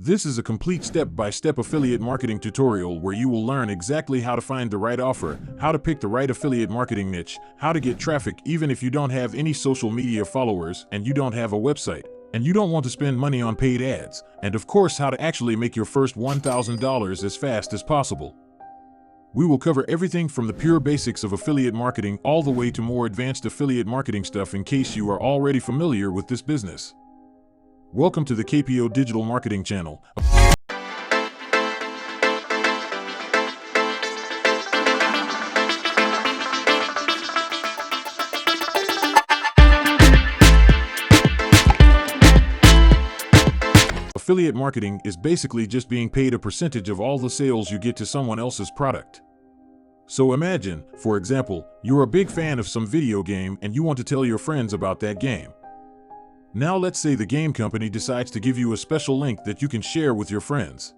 This is a complete step-by-step affiliate marketing tutorial where you will learn exactly how to find the right offer, how to pick the right affiliate marketing niche, how to get traffic even if you don't have any social media followers and you don't have a website, and you don't want to spend money on paid ads, and of course how to actually make your first $1,000 as fast as possible. We will cover everything from the pure basics of affiliate marketing all the way to more advanced affiliate marketing stuff in case you are already familiar with this business. Welcome to the Capio Digital Marketing Channel. Affiliate marketing is basically just being paid a percentage of all the sales you get to someone else's product. So imagine, for example, you're a big fan of some video game and you want to tell your friends about that game. Now let's say the game company decides to give you a special link that you can share with your friends.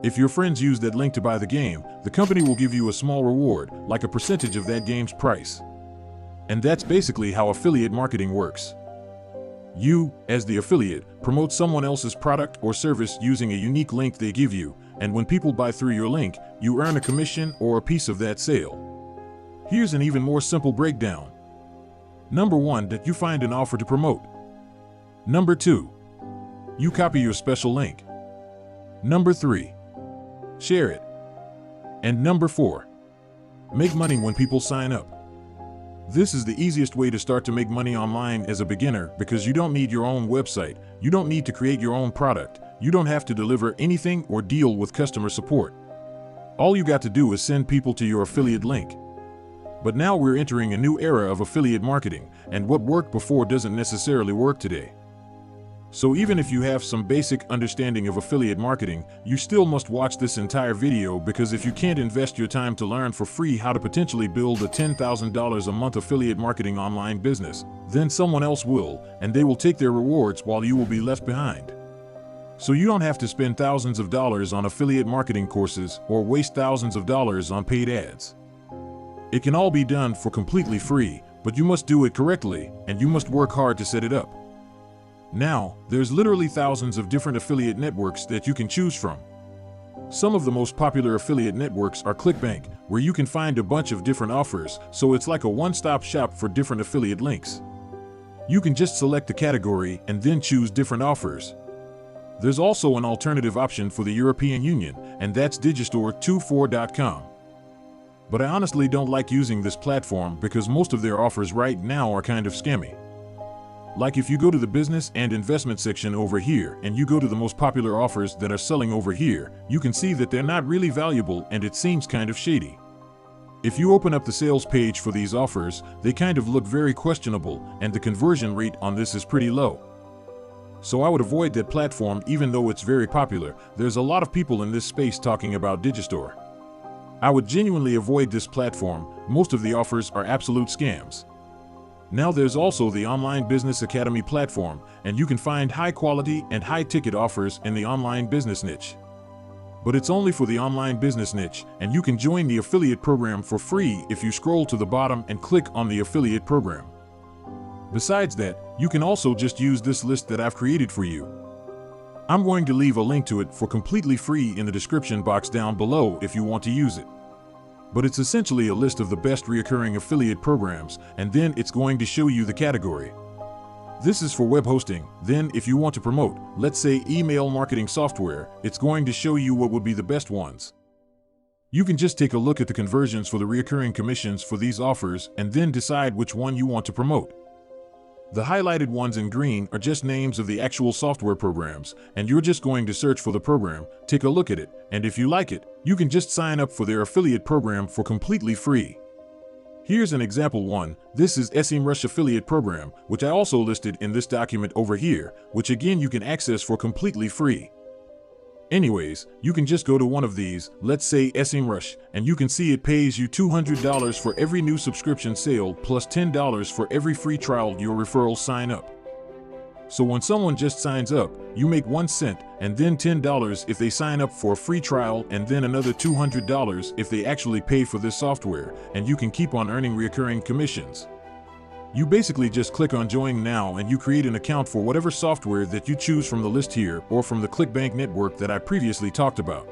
If your friends use that link to buy the game, the company will give you a small reward, like a percentage of that game's price. And that's basically how affiliate marketing works. You, as the affiliate, promote someone else's product or service using a unique link they give you, and when people buy through your link, you earn a commission or a piece of that sale. Here's an even more simple breakdown. Number 1, that you find an offer to promote. Number 2, you copy your special link. Number 3, share it. And number 4, make money when people sign up. This is the easiest way to start to make money online as a beginner because you don't need your own website, you don't need to create your own product, you don't have to deliver anything or deal with customer support. All you got to do is send people to your affiliate link. But now we're entering a new era of affiliate marketing, and what worked before doesn't necessarily work today. So even if you have some basic understanding of affiliate marketing, you still must watch this entire video because if you can't invest your time to learn for free how to potentially build a $10,000 a month affiliate marketing online business, then someone else will, and they will take their rewards while you will be left behind. So you don't have to spend thousands of dollars on affiliate marketing courses or waste thousands of dollars on paid ads. It can all be done for completely free, but you must do it correctly, and you must work hard to set it up. Now, there's literally thousands of different affiliate networks that you can choose from. Some of the most popular affiliate networks are ClickBank, where you can find a bunch of different offers, so it's like a one-stop shop for different affiliate links. You can just select a category and then choose different offers. There's also an alternative option for the European Union, and that's Digistore24.com. But I honestly don't like using this platform because most of their offers right now are kind of scammy. Like if you go to the business and investment section over here and you go to the most popular offers that are selling over here, you can see that they're not really valuable and it seems kind of shady. If you open up the sales page for these offers, they kind of look very questionable and the conversion rate on this is pretty low. So I would avoid that platform even though it's very popular. There's a lot of people in this space talking about Digistore. I would genuinely avoid this platform. Most of the offers are absolute scams. Now there's also the Online Business Academy platform, and you can find high quality and high ticket offers in the online business niche. But it's only for the online business niche, and you can join the affiliate program for free if you scroll to the bottom and click on the affiliate program. Besides that, you can also just use this list that I've created for you. I'm going to leave a link to it for completely free in the description box down below if you want to use it. But it's essentially a list of the best recurring affiliate programs, and then it's going to show you the category. This is for web hosting. Then if you want to promote, let's say email marketing software, it's going to show you what would be the best ones. You can just take a look at the conversions for the recurring commissions for these offers and then decide which one you want to promote. The highlighted ones in green are just names of the actual software programs, and you're just going to search for the program, take a look at it, and if you like it, you can just sign up for their affiliate program for completely free. Here's an example one. This is SEMrush affiliate program, which I also listed in this document over here, which again you can access for completely free. Anyways, you can just go to one of these, let's say SEMrush, and you can see it pays you $200 for every new subscription sale plus $10 for every free trial your referrals sign up. So when someone just signs up, you make 1 cent and then $10 if they sign up for a free trial and then another $200 if they actually pay for this software, and you can keep on earning recurring commissions. You basically just click on Join Now and you create an account for whatever software that you choose from the list here or from the ClickBank network that I previously talked about.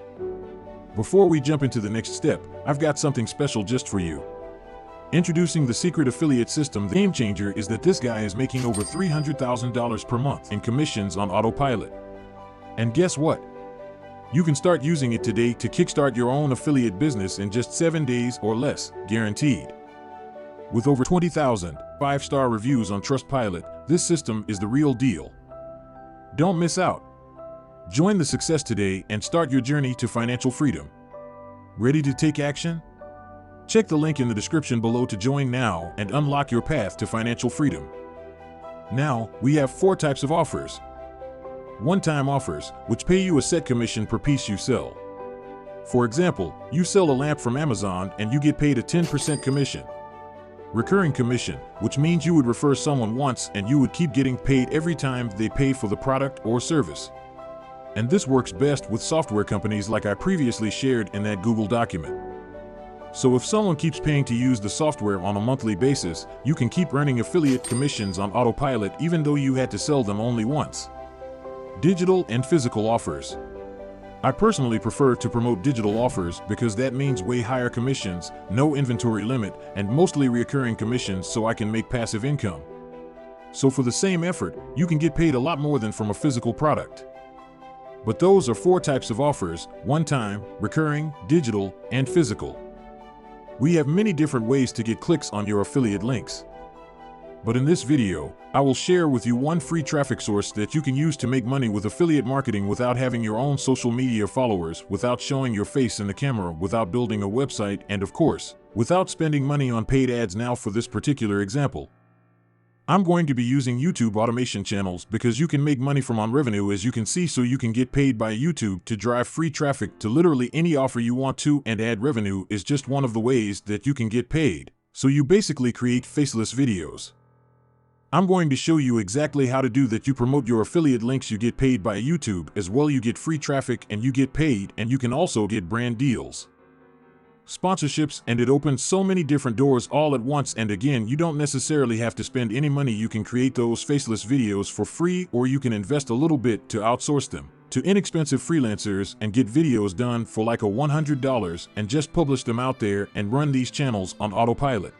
Before we jump into the next step, I've got something special just for you. Introducing the secret affiliate system. The game changer is that this guy is making over $300,000 per month in commissions on autopilot. And guess what? You can start using it today to kickstart your own affiliate business in just 7 days or less, guaranteed. With over 20,000 5-star reviews on Trustpilot, this system is the real deal. Don't miss out. Join the success today and start your journey to financial freedom. Ready to take action? Check the link in the description below to join now and unlock your path to financial freedom. Now, we have 4 types of offers. One-time offers, which pay you a set commission per piece you sell. For example, you sell a lamp from Amazon and you get paid a 10% commission. Recurring commission, which means you would refer someone once and you would keep getting paid every time they pay for the product or service. And this works best with software companies like I previously shared in that Google document. So if someone keeps paying to use the software on a monthly basis, you can keep earning affiliate commissions on autopilot even though you had to sell them only once. Digital and physical offers. I personally prefer to promote digital offers because that means way higher commissions, no inventory limit, and mostly recurring commissions so I can make passive income. So for the same effort, you can get paid a lot more than from a physical product. But those are 4 types of offers: one-time, recurring, digital, and physical. We have many different ways to get clicks on your affiliate links. But in this video, I will share with you one free traffic source that you can use to make money with affiliate marketing without having your own social media followers, without showing your face in the camera, without building a website, and of course, without spending money on paid ads. Now for this particular example, I'm going to be using YouTube automation channels because you can make money from on revenue, as you can see, so you can get paid by YouTube to drive free traffic to literally any offer you want to, and ad revenue is just one of the ways that you can get paid. So you basically create faceless videos. I'm going to show you exactly how to do that. You promote your affiliate links, you get paid by YouTube as well, you get free traffic and you get paid, and you can also get brand deals, sponsorships, and it opens so many different doors all at once. And again, you don't necessarily have to spend any money. You can create those faceless videos for free, or you can invest a little bit to outsource them to inexpensive freelancers and get videos done for like $100 and just publish them out there and run these channels on autopilot.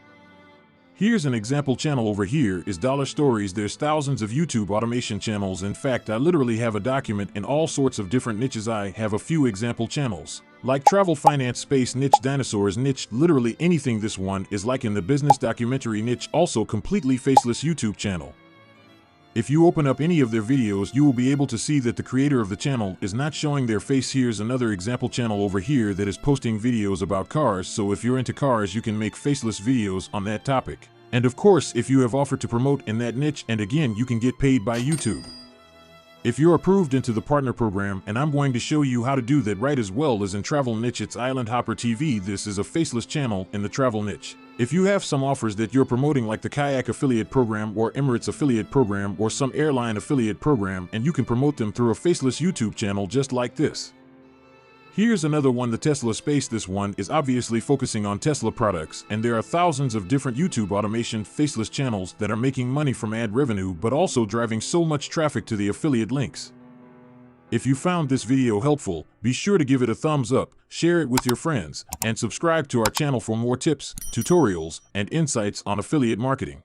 Here's an example channel over here is Dollar Stories. There's thousands of YouTube automation channels. In fact, I literally have a document in all sorts of different niches. I have a few example channels like travel, finance, space niche, dinosaurs niche, literally anything. This one is like in the business documentary niche, also completely faceless YouTube channel. If you open up any of their videos, you will be able to see that the creator of the channel is not showing their face. Here's another example channel over here that is posting videos about cars. So if you're into cars, you can make faceless videos on that topic. And of course, if you have offered to promote in that niche, and again, you can get paid by YouTube if you're approved into the partner program, and I'm going to show you how to do that right as well as in travel niche. It's Island Hopper TV. This is a faceless channel in the travel niche. If you have some offers that you're promoting, like the kayak affiliate program or Emirates affiliate program or some airline affiliate program, and you can promote them through a faceless YouTube channel just like this. Here's another one, the Tesla Space. This one is obviously focusing on Tesla products, and there are thousands of different YouTube automation faceless channels that are making money from ad revenue, but also driving so much traffic to the affiliate links. If you found this video helpful, be sure to give it a thumbs up, share it with your friends, and subscribe to our channel for more tips, tutorials, and insights on affiliate marketing.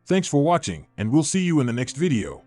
Thanks for watching, and we'll see you in the next video.